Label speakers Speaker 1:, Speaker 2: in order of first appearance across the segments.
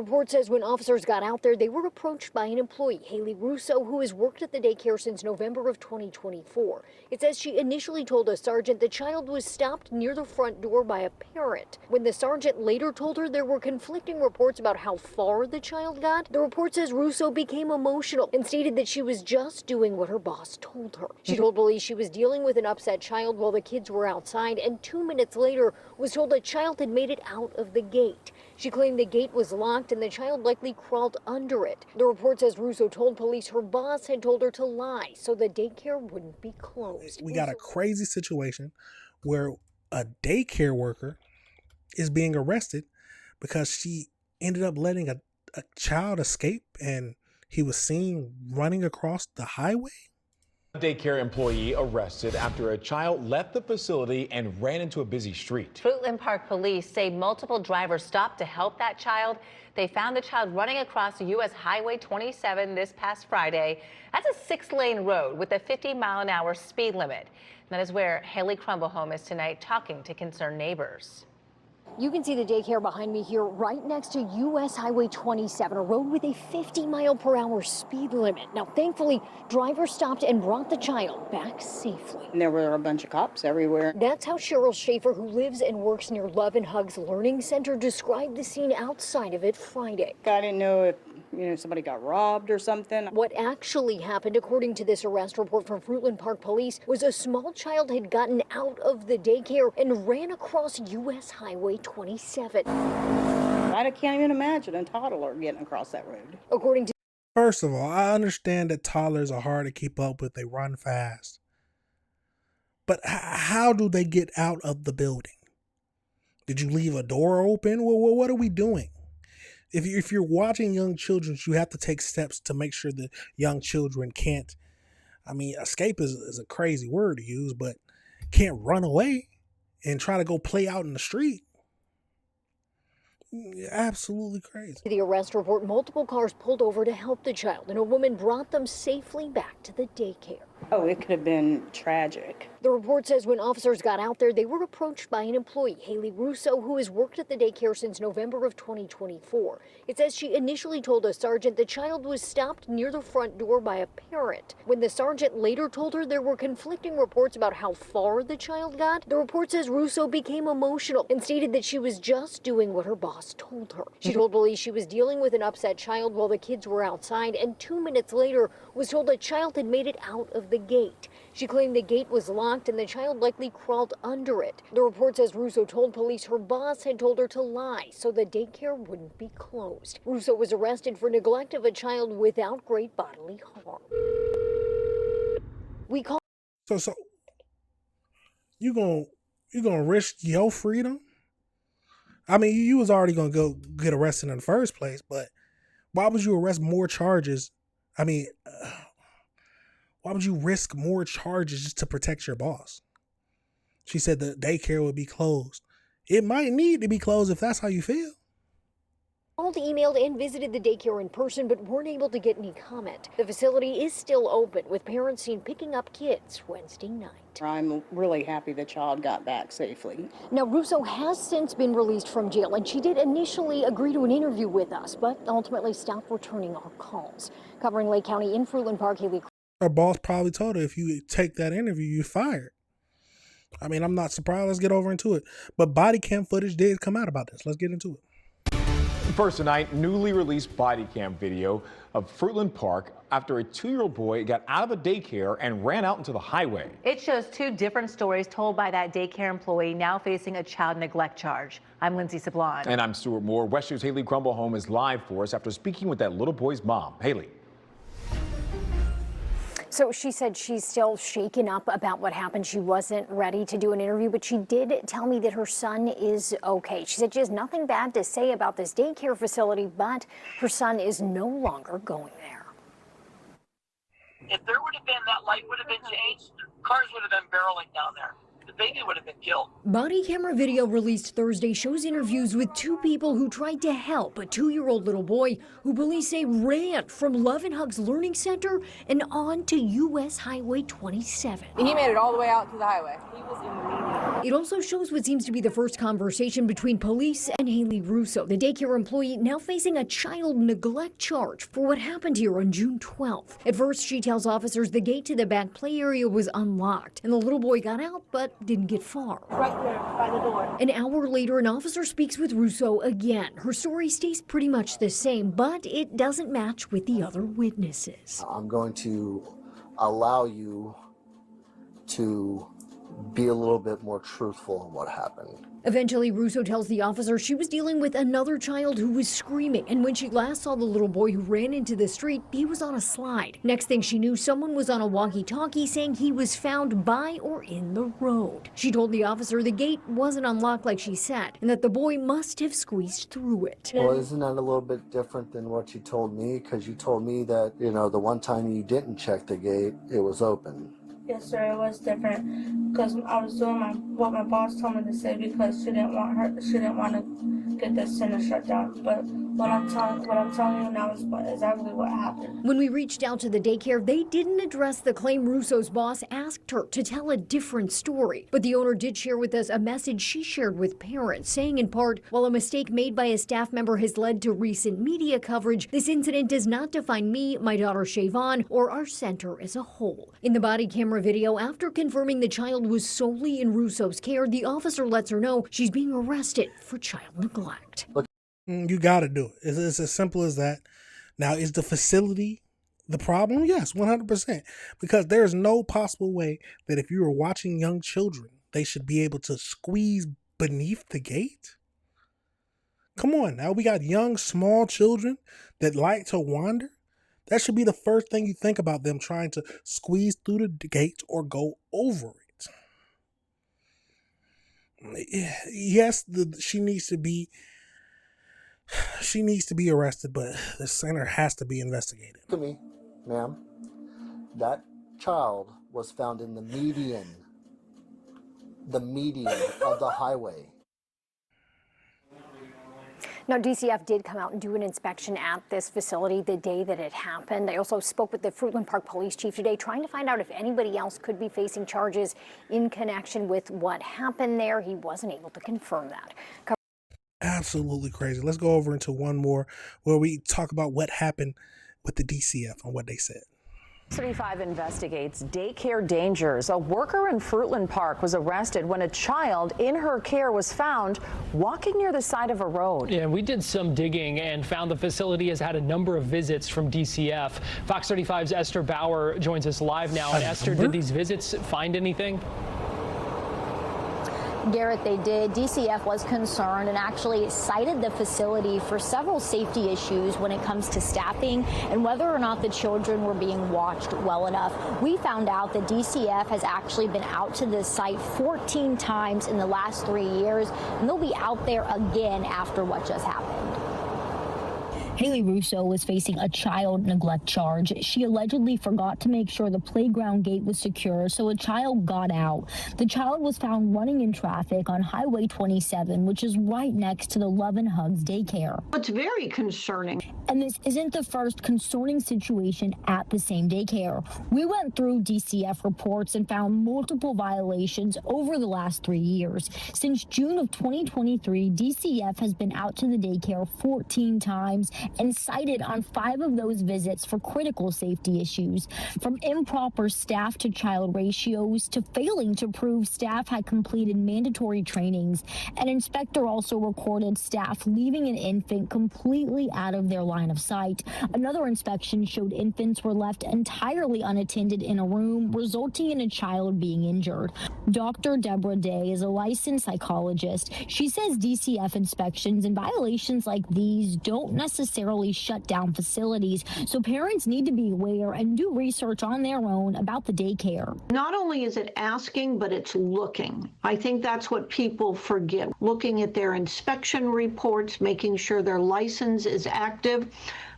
Speaker 1: Report says when officers got out there, they were approached by an employee, Haley Russo, who has worked at the daycare since November of 2024. It says she initially told a sergeant the child was stopped near the front door by a parent. When the sergeant later told her there were conflicting reports about how far the child got, the report says Russo became emotional and stated that she was just doing what her boss told her. She told police she was dealing with an upset child while the kids were outside, and 2 minutes later was told the child had made it out of the gate. She claimed the gate was locked and the child likely crawled under it. The report says Russo told police her boss had told her to lie so the daycare wouldn't be closed.
Speaker 2: We got a crazy situation where a daycare worker is being arrested because she ended up letting a child escape and he was seen running across the highway.
Speaker 3: A daycare employee arrested after a child left the facility and ran into a busy street.
Speaker 4: Fruitland Park police say multiple drivers stopped to help that child. They found the child running across U.S. Highway 27 this past Friday. That's a 6-lane road with a 50-mile-an-hour speed limit. And that is where Haley Crumbleholm is tonight talking to concerned neighbors.
Speaker 1: You can see the daycare behind me here right next to U.S. Highway 27, a road with a 50-mile-per-hour speed limit. Now, thankfully, drivers stopped and brought the child back safely.
Speaker 5: And there were a bunch of cops everywhere.
Speaker 1: That's how Cheryl Schaefer, who lives and works near Love and Hugs Learning Center, described the scene outside of it Friday.
Speaker 5: I didn't know if somebody got robbed or something.
Speaker 1: What actually happened, according to this arrest report from Fruitland Park Police, was a small child had gotten out of the daycare and ran across U.S. Highway 27.
Speaker 5: I can't even imagine a toddler getting across that road.
Speaker 1: According to
Speaker 2: First of all, I understand that toddlers are hard to keep up with. They run fast. But how do they get out of the building? Did you leave a door open? Well, what are we doing? If you're watching young children, you have to take steps to make sure that young children can't, escape is a crazy word to use, but can't run away and try to go play out in the street. Absolutely crazy.
Speaker 1: The arrest report, multiple cars pulled over to help the child, and a woman brought them safely back to the daycare.
Speaker 5: Oh, it could have been tragic.
Speaker 1: The report says when officers got out there, they were approached by an employee, Haley Russo, who has worked at the daycare since November of 2024. It says she initially told a sergeant the child was stopped near the front door by a parent. When the sergeant later told her there were conflicting reports about how far the child got, the report says Russo became emotional and stated that she was just doing what her boss told her. She told police she was dealing with an upset child while the kids were outside, and 2 minutes later was told the child had made it out of the gate. She claimed the gate was locked and the child likely crawled under it. The report says Russo told police her boss had told her to lie so the daycare wouldn't be closed. Russo was arrested for neglect of a child without great bodily harm. We call
Speaker 2: So you gonna risk your freedom? You was already gonna go get arrested in the first place, but why would you arrest more charges? Why would you risk more charges just to protect your boss? She said the daycare would be closed. It might need to be closed if that's how you feel.
Speaker 1: Called, emailed, and visited the daycare in person, but weren't able to get any comment. The facility is still open, with parents seen picking up kids Wednesday night.
Speaker 5: I'm really happy the child got back safely.
Speaker 1: Now, Russo has since been released from jail, and she did initially agree to an interview with us, but ultimately stopped returning our calls. Covering Lake County in Fruitland Park, Haley.
Speaker 2: Her boss probably told her if you take that interview, you're fired. I'm not surprised. Let's get over into it. But body cam footage did come out about this. Let's get into it.
Speaker 3: First tonight, newly released body cam video of Fruitland Park after a 2-year-old boy got out of a daycare and ran out into the highway.
Speaker 4: It shows 2 different stories told by that daycare employee now facing a child neglect charge. I'm Lindsay Sablon.
Speaker 3: And I'm Stuart Moore. West News' Haley Crumbleholm is live for us after speaking with that little boy's mom. Haley.
Speaker 1: So she said she's still shaken up about what happened. She wasn't ready to do an interview, but she did tell me that her son is okay. She said she has nothing bad to say about this daycare facility, but her son is no longer going there.
Speaker 6: If there would have been, that light would have been changed, cars would have been barreling down there. The baby would have been killed.
Speaker 1: Body camera video released Thursday shows interviews with 2 people who tried to help a 2-year-old little boy who police say ran from Love and Hugs Learning Center and on to U.S. Highway 27.
Speaker 7: He made it all the way out to the highway.
Speaker 6: He was in the median.
Speaker 1: It also shows what seems to be the first conversation between police and Haley Russo, the daycare employee now facing a child neglect charge for what happened here on June 12th. At first, she tells officers the gate to the back play area was unlocked, and the little boy got out but didn't get far.
Speaker 7: Right there by the door.
Speaker 1: An hour later, an officer speaks with Russo again. Her story stays pretty much the same, but it doesn't match with the other witnesses.
Speaker 8: I'm going to allow you to be a little bit more truthful in what happened.
Speaker 1: Eventually, Russo tells the officer she was dealing with another child who was screaming, and when she last saw the little boy who ran into the street, he was on a slide. Next thing she knew, someone was on a walkie-talkie saying he was found by or in the road. She told the officer the gate wasn't unlocked like she said, and that the boy must have squeezed through it.
Speaker 8: Well, isn't that a little bit different than what you told me? Because you told me that, the one time you didn't check the gate, it was open.
Speaker 7: Yes, sir. It was different because I was doing what my boss told me to say because she didn't want to get this center shut down. But what I'm telling you now is exactly what happened.
Speaker 1: When we reached out to the daycare, they didn't address the claim Russo's boss asked her to tell a different story. But the owner did share with us a message she shared with parents, saying in part, while a mistake made by a staff member has led to recent media coverage, this incident does not define me, my daughter Shavon, or our center as a whole. In the body camera video, after confirming the child was solely in Russo's care, the officer lets her know she's being arrested for child neglect.
Speaker 2: You got to do it. It's as simple as that. Now, is the facility the problem? Yes, 100%. Because there's no possible way that if you are watching young children, they should be able to squeeze beneath the gate. Come on now. We got young, small children that like to wander. That should be the first thing you think about, them trying to squeeze through the gate or go over it. Yes, she needs to be arrested, but the center has to be investigated.
Speaker 8: Look at me, ma'am. That child was found in the median of the highway.
Speaker 1: Now, DCF did come out and do an inspection at this facility the day that it happened. They also spoke with the Fruitland Park police chief today, trying to find out if anybody else could be facing charges in connection with what happened there. He wasn't able to confirm that.
Speaker 2: Absolutely crazy. Let's go over into one more where we talk about what happened with the DCF and what they said.
Speaker 9: 35 investigates daycare dangers. A worker in Fruitland Park was arrested when a child in her care was found walking near the side of a road.
Speaker 10: Yeah, we did some digging and found the facility has had a number of visits from DCF. Fox 35's Esther Bauer joins us live now. And Esther, did these visits find anything?
Speaker 11: Garrett, they did. DCF was concerned and actually cited the facility for several safety issues when it comes to staffing and whether or not the children were being watched well enough. We found out that DCF has actually been out to this site 14 times in the last 3 years, and they'll be out there again after what just happened.
Speaker 12: Haley Russo was facing a child neglect charge. She allegedly forgot to make sure the playground gate was secure, so a child got out. The child was found running in traffic on Highway 27, which is right next to the Love and Hugs daycare.
Speaker 13: It's very concerning.
Speaker 12: And this isn't the first concerning situation at the same daycare. We went through DCF reports and found multiple violations over the last 3 years. Since June of 2023, DCF has been out to the daycare 14 times and cited on 5 of those visits for critical safety issues, from improper staff to child ratios to failing to prove staff had completed mandatory trainings. An inspector also recorded staff leaving an infant completely out of their line of sight. Another inspection showed infants were left entirely unattended in a room, resulting in a child being injured. Dr. Deborah Day is a licensed psychologist. She says DCF inspections and violations like these don't necessarily shut down facilities, so parents need to be aware and do research on their own about the daycare.
Speaker 13: Not only is it asking, but it's looking. I think that's what people forget. Looking at their inspection reports, making sure their license is active.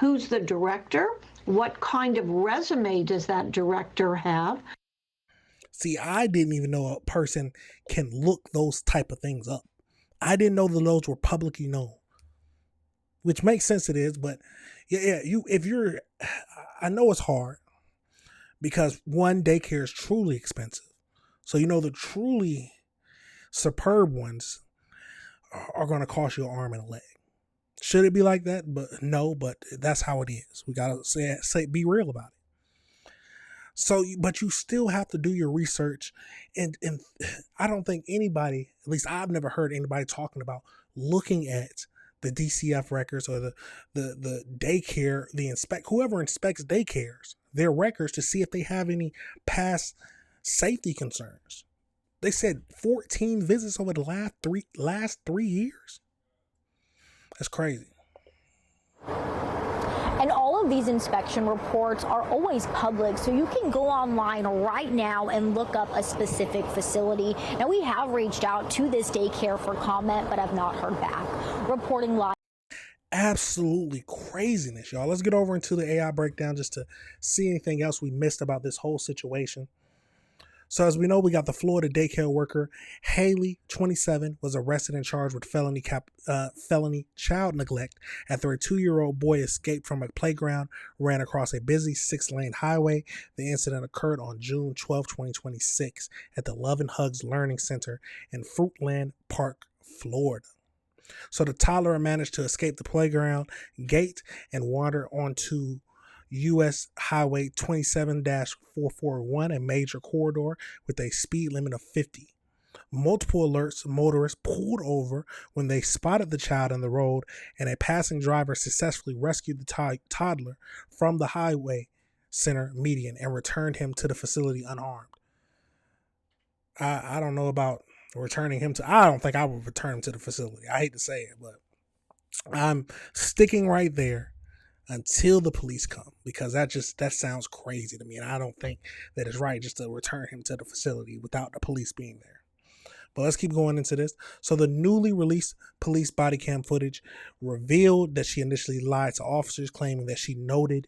Speaker 13: Who's the director? What kind of resume does that director have?
Speaker 2: See, I didn't even know a person can look those type of things up. I didn't know that those were publicly known. Which makes sense it is, but I know it's hard because one, daycare is truly expensive. So, the truly superb ones are going to cost you an arm and a leg. Should it be like that? But no, but that's how it is. We got to be real about it. So, but you still have to do your research. And I don't think anybody, at least I've never heard anybody talking about looking at the DCF records or the daycare, whoever inspects daycares, their records to see if they have any past safety concerns. They said 14 visits over the last 3 years. That's crazy.
Speaker 11: And all of these inspection reports are always public, so you can go online right now and look up a specific facility. Now, we have reached out to this daycare for comment, but have not heard back. Reporting live.
Speaker 2: Absolutely craziness, y'all. Let's get over into the AI breakdown just to see anything else we missed about this whole situation. So as we know, we got the Florida daycare worker, Haley, 27, was arrested and charged with felony child neglect after a 2-year-old boy escaped from a playground, ran across a busy 6-lane highway. The incident occurred on June 12, 2026 at the Love and Hugs Learning Center in Fruitland Park, Florida. So the toddler managed to escape the playground gate and wander onto U.S. Highway 27-441, a major corridor with a speed limit of 50. Multiple motorists pulled over when they spotted the child in the road, and a passing driver successfully rescued the toddler from the highway center median and returned him to the facility unharmed. I don't know about returning him to, I don't think I would return him to the facility. I hate to say it, but I'm sticking right there until the police come, because that sounds crazy to me, and I don't think that it's right just to return him to the facility without the police being there. But let's keep going into this. So the newly released police body cam footage revealed that she initially lied to officers, claiming that she noticed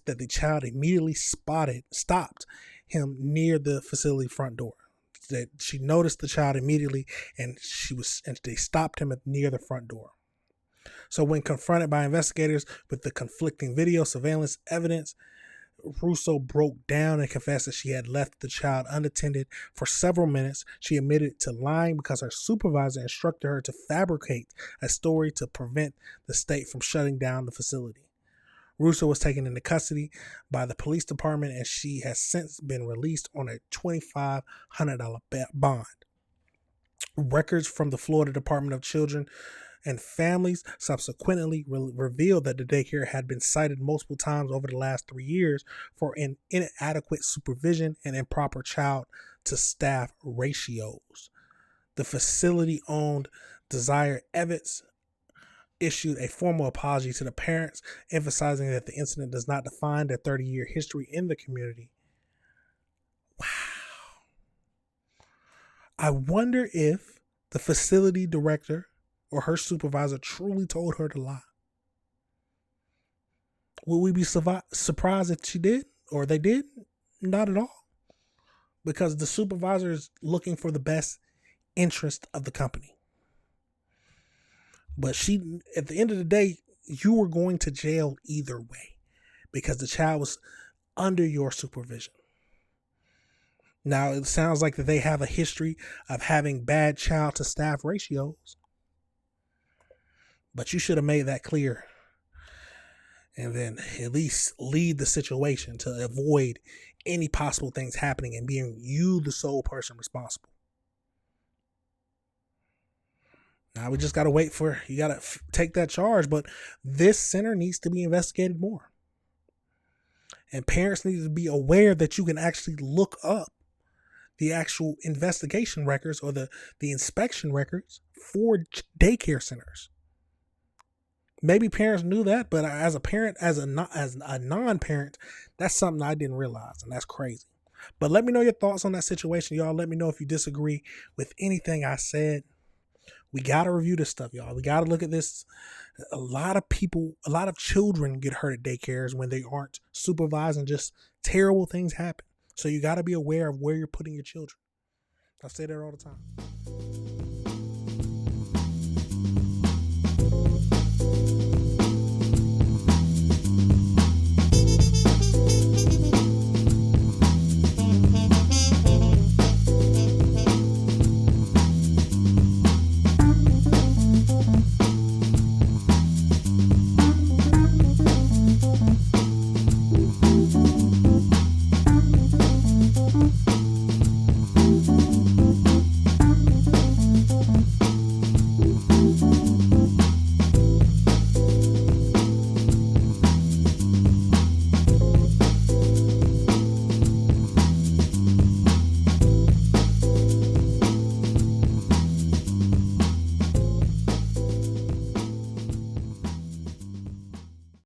Speaker 2: that the child immediately stopped him near the facility front door. That she noticed the child immediately, and they stopped him near the front door. So when confronted by investigators with the conflicting video surveillance evidence, Russo broke down and confessed that she had left the child unattended for several minutes. She admitted to lying because her supervisor instructed her to fabricate a story to prevent the state from shutting down the facility. Russo was taken into custody by the police department, and she has since been released on a $2,500 bond. Records from the Florida Department of Children and Families subsequently revealed that the daycare had been cited multiple times over the last 3 years for inadequate supervision and improper child-to-staff ratios. The facility-owned Desire Evans issued a formal apology to the parents, emphasizing that the incident does not define their 30-year history in the community. Wow. I wonder if the facility director or her supervisor truly told her to lie. Will we be surprised if she did or they did? Not at all. Because the supervisor is looking for the best interest of the company. But at the end of the day, you were going to jail either way because the child was under your supervision. Now, it sounds like that they have a history of having bad child to staff ratios. But you should have made that clear and then at least lead the situation to avoid any possible things happening and being you the sole person responsible. Now we just got to wait you got to take that charge, but this center needs to be investigated more. And parents need to be aware that you can actually look up the actual investigation records or the inspection records for daycare centers. Maybe parents knew that, but as a parent, as a non-parent, that's something I didn't realize, and that's crazy. But let me know your thoughts on that situation, y'all. Let me know if you disagree with anything I said. We got to review this stuff, y'all. We got to look at this. A lot of children get hurt at daycares when they aren't supervised, and just terrible things happen. So you got to be aware of where you're putting your children. I say that all the time.